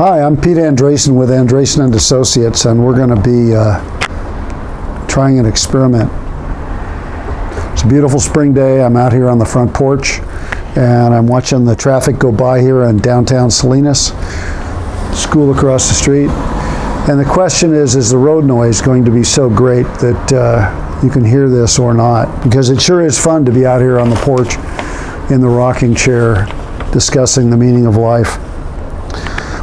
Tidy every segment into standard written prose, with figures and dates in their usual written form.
Hi, I'm Pete Andresen with Andresen and Associates, and we're going to be trying an experiment. It's a beautiful spring day. I'm out here on the front porch, and I'm watching the traffic go by here in downtown Salinas, school across the street. And the question is the road noise going to be so great that you can hear this or not? Because it sure is fun to be out here on the porch in the rocking chair discussing the meaning of life.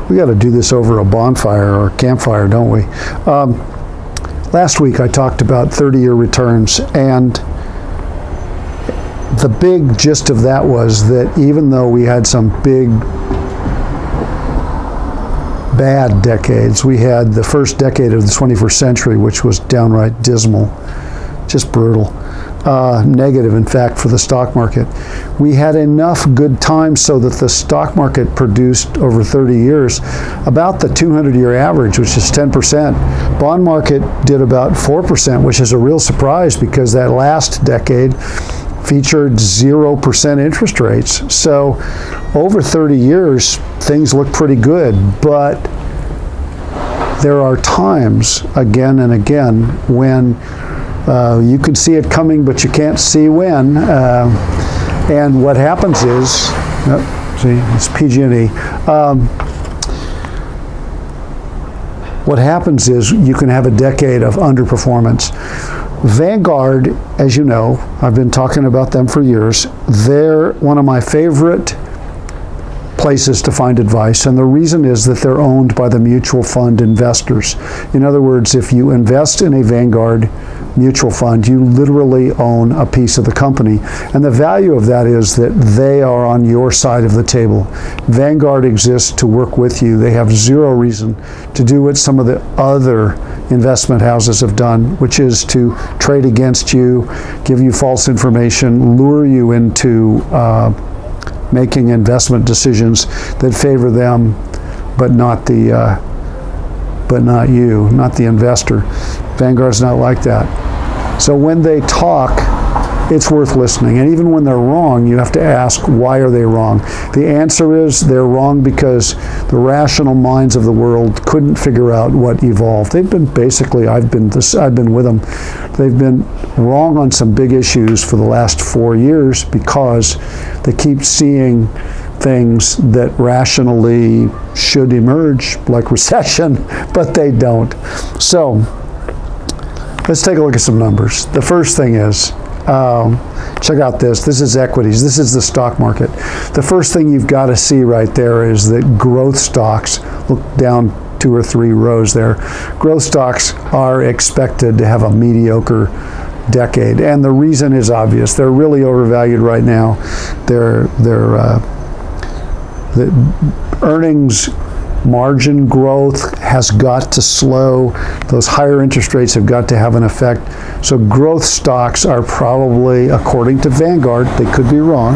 We got to do this over a bonfire or campfire, don't we? Last week I talked about 30-year returns, and the big gist of that was that even though we had some big bad decades, we had the first decade of the 21st century, which was downright dismal, just brutal. Negative, in fact, for the stock market. We had enough good times so that the stock market produced over 30 years about the 200-year average, which is 10%. Bond market did about 4%, which is a real surprise because that last decade featured 0% interest rates. So over 30 years, things look pretty good, but there are times, again and again, when you can see it coming, but you can't see when. And what happens is, see, it's PG&E. What happens is you can have a decade of underperformance. Vanguard, as you know, I've been talking about them for years. They're one of my favorite places to find advice, and the reason is that they're owned by the mutual fund investors. In other words, if you invest in a Vanguard mutual fund, you literally own a piece of the company, and the value of that is that they are on your side of the table. Vanguard exists to work with you. They have zero reason to do what some of the other investment houses have done, which is to trade against you, give you false information, lure you into making investment decisions that favor them, but not you, not the investor. Vanguard's not like that. So when they talk, it's worth listening. And even when they're wrong, you have to ask, why are they wrong? The answer is they're wrong because the rational minds of the world couldn't figure out what evolved. They've been basically, I've been with them. They've been wrong on some big issues for the last 4 years because they keep seeing things that rationally should emerge, like recession, but they don't. So let's take a look at some numbers. The first thing is, check out this. This is equities. This is the stock market. The first thing you've got to see right there is that growth stocks, look down 2 or 3 rows there, growth stocks are expected to have a mediocre decade. And the reason is obvious. They're really overvalued right now. The earnings margin growth has got to slow. Those higher interest rates have got to have an effect. So growth stocks are probably, according to Vanguard, they could be wrong,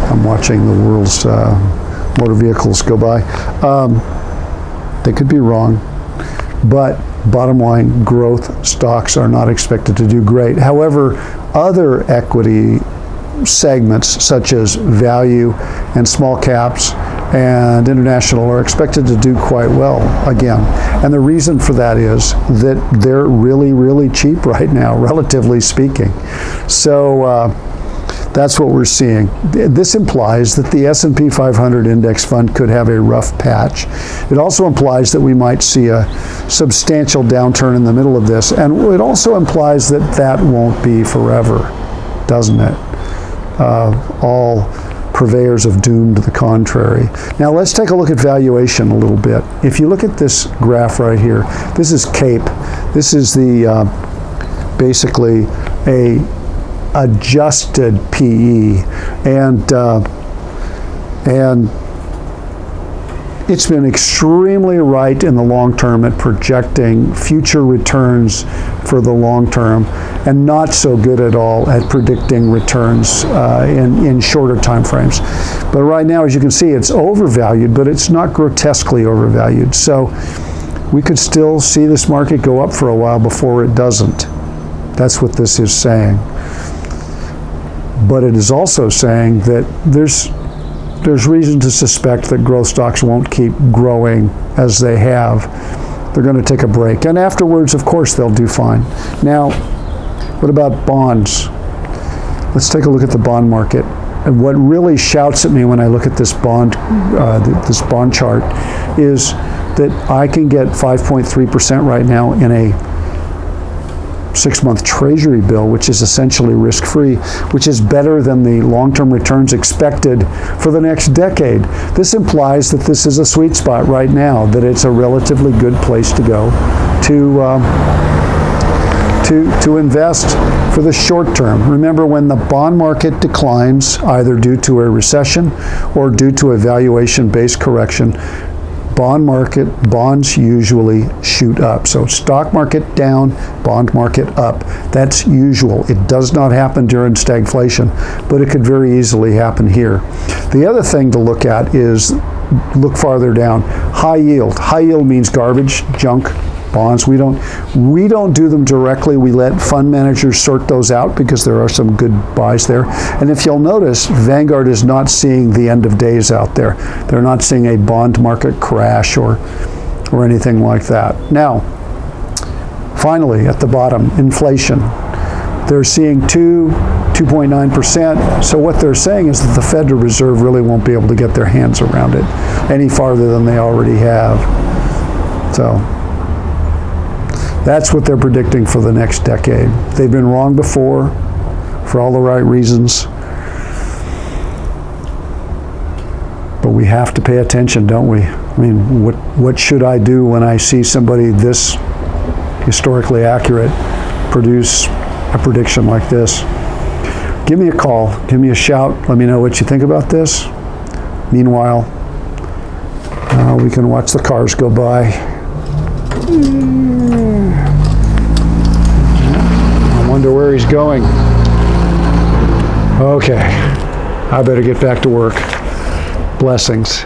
I'm watching the world's motor vehicles go by. They could be wrong, but bottom line, growth stocks are not expected to do great. However, other equity segments such as value and small caps and international are expected to do quite well again. And the reason for that is that they're really, really cheap right now, relatively speaking. So that's what we're seeing. This implies that the S&P 500 index fund could have a rough patch. It also implies that we might see a substantial downturn in the middle of this. And it also implies that that won't be forever, doesn't it? All purveyors of doom to the contrary. Now let's take a look at valuation a little bit. If you look at this graph right here, this is CAPE. This is the basically a adjusted PE, and it's been extremely right in the long term at projecting future returns for the long term, and not so good at all at predicting returns in shorter time frames. But right now, as you can see, it's overvalued, but it's not grotesquely overvalued. So we could still see this market go up for a while before it doesn't. That's what this is saying. But it is also saying that there's reason to suspect that growth stocks won't keep growing as they have. They're going to take a break. And afterwards, of course, they'll do fine. Now, what about bonds? Let's take a look at the bond market. And what really shouts at me when I look at this bond chart is that I can get 5.3% right now in a 6-month treasury bill, which is essentially risk-free, which is better than the long-term returns expected for the next decade. This implies that this is a sweet spot right now, that it's a relatively good place to go to invest for the short term. Remember, when the bond market declines, either due to a recession or due to a valuation-based correction, bonds usually shoot up. So stock market down, bond market up. That's usual. It does not happen during stagflation, but it could very easily happen here. The other thing to look at is, look farther down, high yield. High yield means garbage, junk bonds. We don't do them directly. We let fund managers sort those out because there are some good buys there. And if you'll notice, Vanguard is not seeing the end of days out there. They're not seeing a bond market crash or anything like that. Now, finally, at the bottom, inflation. They're seeing 2.9%. So what they're saying is that the Federal Reserve really won't be able to get their hands around it any farther than they already have. So that's what they're predicting for the next decade. They've been wrong before for all the right reasons. But we have to pay attention, don't we? I mean, what should I do when I see somebody this historically accurate produce a prediction like this? Give me a call, give me a shout, let me know what you think about this. Meanwhile, we can watch the cars go by. I wonder where he's going. Okay, I better get back to work. Blessings.